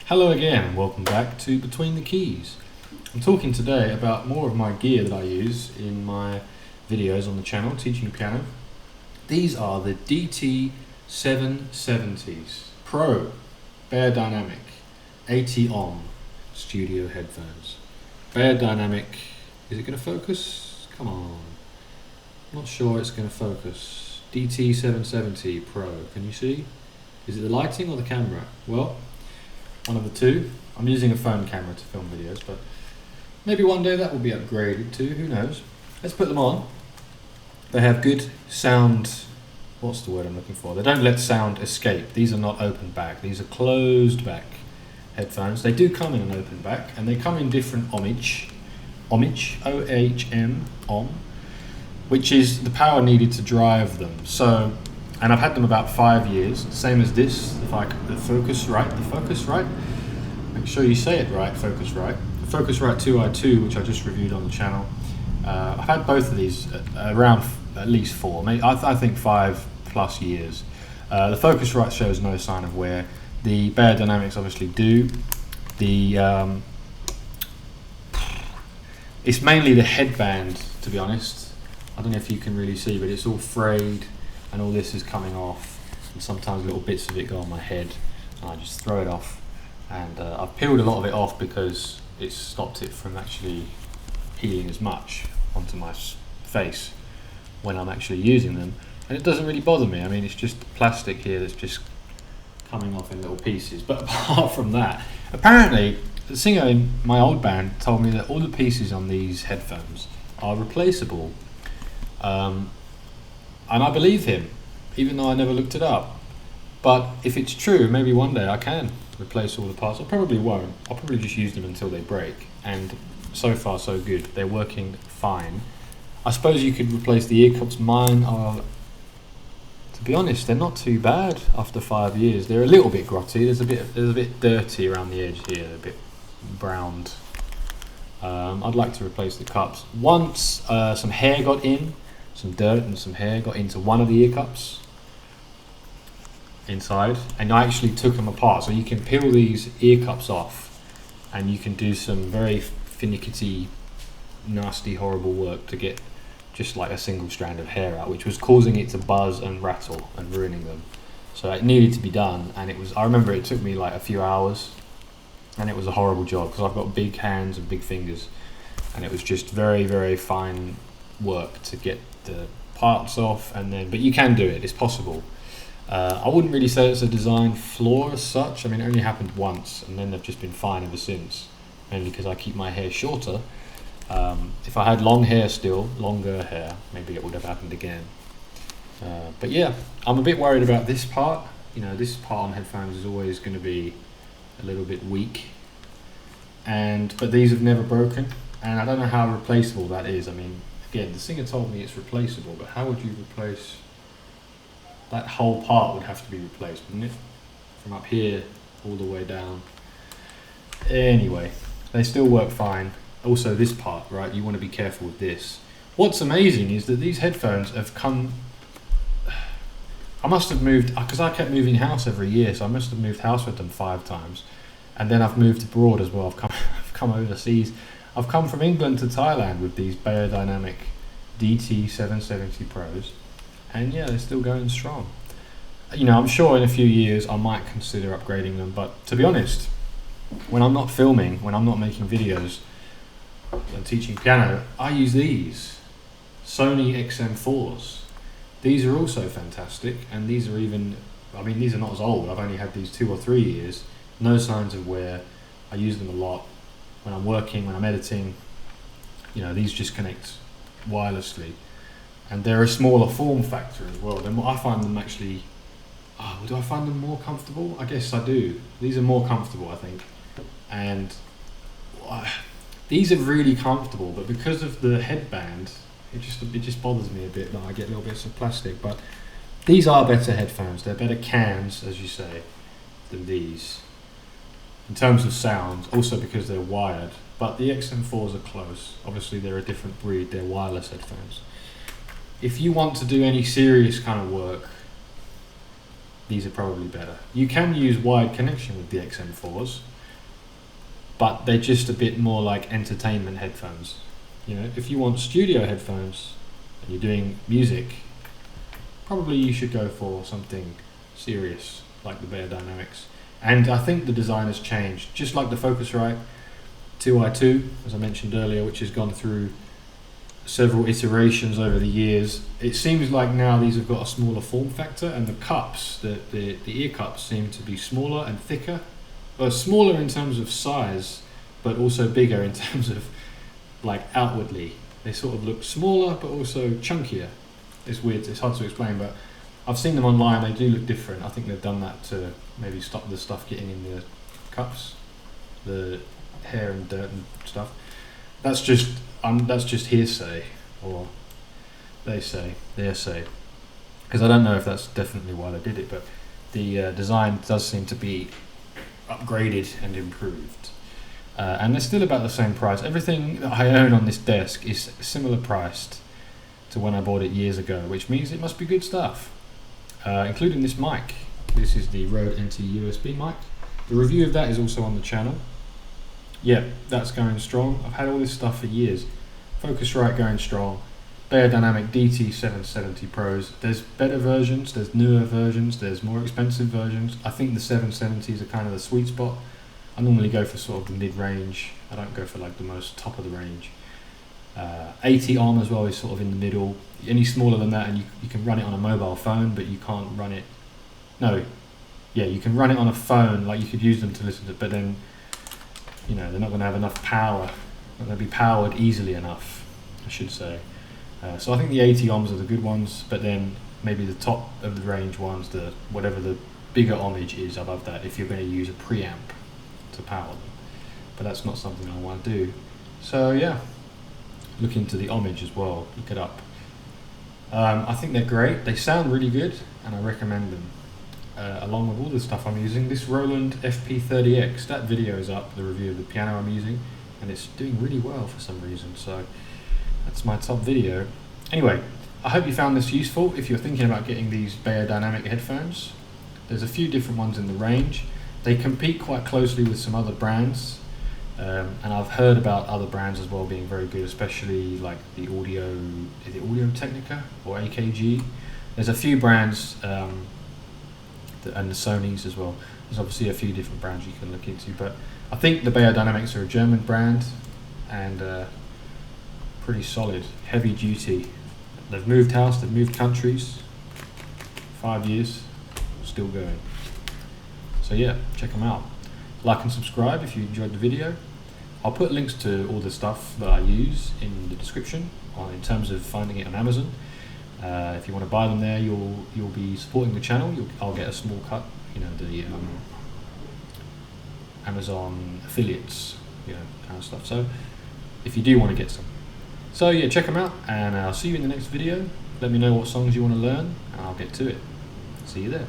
Hello again and welcome back to Between the Keys. I'm talking today about more of my gear that I use in my videos on the channel teaching piano. These are the DT 770s Pro Beyerdynamic 80 ohm studio headphones. Beyerdynamic, is it going to focus? Come on. I'm not sure it's going to focus. DT 770 Pro, can you see? Is it the lighting or the camera? Well, one of the two. I'm using a phone camera to film videos, but maybe one day that will be upgraded too, who knows. Let's put them on. They have good sound, what's the word I'm looking for? They don't let sound escape. These are not open back, these are closed back headphones. They do come in an open back, and they come in different ohmage, O-H-M, ohm, which is the power needed to drive them. So, and I've had them about 5 years, same as this, the Focusrite. Make sure you say it right, Focusrite. The Focusrite 2i2, which I just reviewed on the channel. I've had both of these around at least 4, maybe, I think 5+ years. The Focusrite shows no sign of wear. The Beyerdynamics obviously do. It's mainly the headband, to be honest. I don't know if you can really see, but it's all frayed and all this is coming off, and sometimes little bits of it go on my head and I just throw it off, and I've peeled a lot of it off because it's stopped it from actually healing as much onto my face when I'm actually using them, and it doesn't really bother me. I mean, it's just plastic here that's just coming off in little pieces. But apart from that, apparently the singer in my old band told me that all the pieces on these headphones are replaceable. And I believe him, even though I never looked it up. But if it's true, maybe one day I can replace all the parts. I probably won't. I'll probably just use them until they break. And so far, so good. They're working fine. I suppose you could replace the ear cups. Mine are, to be honest, they're not too bad after 5 years. They're a little bit grotty. There's a bit dirty around the edge here, a bit browned. I'd like to replace the cups. Once some hair got in, some dirt and some hair got into one of the ear cups inside, and I actually took them apart. So you can peel these ear cups off and you can do some very finicky, nasty, horrible work to get just like a single strand of hair out, which was causing it to buzz and rattle and ruining them. So it needed to be done, and I remember it took me like a few hours, and it was a horrible job because I've got big hands and big fingers, and it was just very, very fine work to get the parts off. And then, but you can do it, it's possible. I wouldn't really say it's a design flaw as such. I mean, it only happened once, and then they've just been fine ever since, mainly because I keep my hair shorter. If I had longer hair, maybe it would have happened again. But yeah, I'm a bit worried about this part. You know, this part on headphones is always going to be a little bit weak, but these have never broken, and I don't know how replaceable that is. I mean, again, the singer told me it's replaceable, but how would you replace that whole part? Would have to be replaced, wouldn't it? From up here all the way down. Anyway, they still work fine. Also this part, right, you want to be careful with this. What's amazing is that these headphones have come, I must have moved, because I kept moving house every year, so I must have moved house with them 5 times. And then I've moved abroad as well. I've come overseas. I've come from England to Thailand with these Beyerdynamic DT 770 Pros, and yeah, they're still going strong. You know, I'm sure in a few years I might consider upgrading them, but to be honest, when I'm not filming, when I'm not making videos and teaching piano, I use these Sony XM4s. These are also fantastic, and these are even, I mean, these are not as old. I've only had these 2 or 3 years. No signs of wear. I use them a lot when I'm working, when I'm editing. You know, these just connect wirelessly, and they're a smaller form factor as well. I find them actually, do I find them more comfortable? I guess I do. These are more comfortable, I think, and these are really comfortable, but because of the headband, it just bothers me a bit that I get little bits of plastic. But these are better headphones. They're better cans, as you say, than these in terms of sound, also because they're wired. But the XM4s are close. Obviously they're a different breed, they're wireless headphones. If you want to do any serious kind of work, these are probably better. You can use wired connection with the XM4s, but they're just a bit more like entertainment headphones. You know, if you want studio headphones and you're doing music, probably you should go for something serious like the Beyerdynamics. And I think the design has changed, just like the Focusrite 2i2, as I mentioned earlier, which has gone through several iterations over the years. It seems like now these have got a smaller form factor, and the cups, the ear cups, seem to be smaller and thicker. Well, smaller in terms of size, but also bigger in terms of like outwardly. They sort of look smaller, but also chunkier. It's weird, it's hard to explain, but I've seen them online, they do look different. I think they've done that to maybe stop the stuff getting in the cups, the hair and dirt and stuff. That's just hearsay, or they say, because I don't know if that's definitely why they did it, but the design does seem to be upgraded and improved. And they're still about the same price. Everything that I own on this desk is similar priced to when I bought it years ago, which means it must be good stuff, including this mic. This is the Rode NT USB mic. The review of that is also on the channel. Yeah, that's going strong. I've had all this stuff for years. Focusrite going strong. Beyerdynamic DT 770 Pros. There's better versions, there's newer versions, there's more expensive versions. I think the 770s are kind of the sweet spot. I normally go for sort of the mid-range. I don't go for like the most top of the range. 80 ohm as well is sort of in the middle. Any smaller than that, and you can run it on a mobile phone, but you can't run it. No, yeah, you can run it on a phone. Like you could use them to listen to, but then you know they're not going to have enough power. They're going to be powered easily enough, I should say. So I think the 80 ohms are the good ones, but then maybe the top of the range ones, the whatever the bigger ohmage is above that, if you're going to use a preamp to power them. But that's not something I want to do. So yeah, look into the ohmage as well. Look it up. I think they're great. They sound really good, and I recommend them. Along with all the stuff I'm using, this Roland FP-30X, that video is up, the review of the piano I'm using, and it's doing really well for some reason, so that's my top video. Anyway, I hope you found this useful. If you're thinking about getting these Beyerdynamic headphones, there's a few different ones in the range. They compete quite closely with some other brands, and I've heard about other brands as well being very good, especially like the Audio Technica or AKG. There's a few brands, and the Sonys as well. There's obviously a few different brands you can look into, but I think the Beyerdynamics are a German brand and pretty solid, heavy duty. They've moved house, they've moved countries, 5 years, still going. So yeah, check them out. Like and subscribe if you enjoyed the video. I'll put links to all the stuff that I use in the description in terms of finding it on Amazon. If you want to buy them there, you'll be supporting the channel. I'll get a small cut, you know, the Amazon affiliates, you know, kind of stuff. So if you do want to get some, so yeah, check them out, and I'll see you in the next video. Let me know what songs you want to learn, and I'll get to it. See you there.